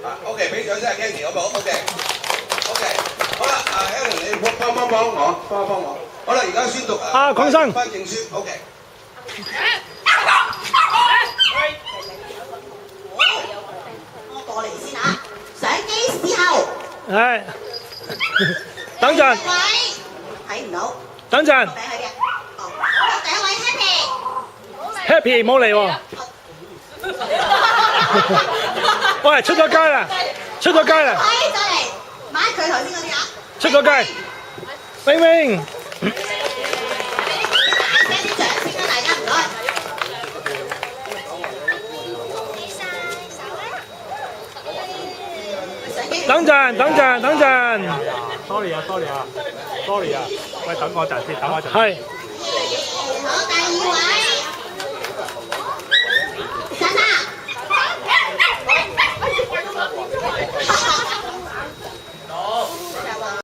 啊 ，OK， 俾掌聲阿 Kenny 好唔好 ？OK， 好啦，Helen 你幫我，好啦，而家宣讀邝生翻證書 ，OK。我過嚟先啊！上機時候。係。等陣。位睇唔到。等陣。名喺邊？哦，第一位 Happy 冇嚟喎。喂，出咗街啦！出咗街啦！Happy，再嚟買佢頭先嗰啲啊！出咗街。明明。俾啲掌聲啦，大家唔該。等陣。sorry 啊，喂，等我陣先，等我陣。係。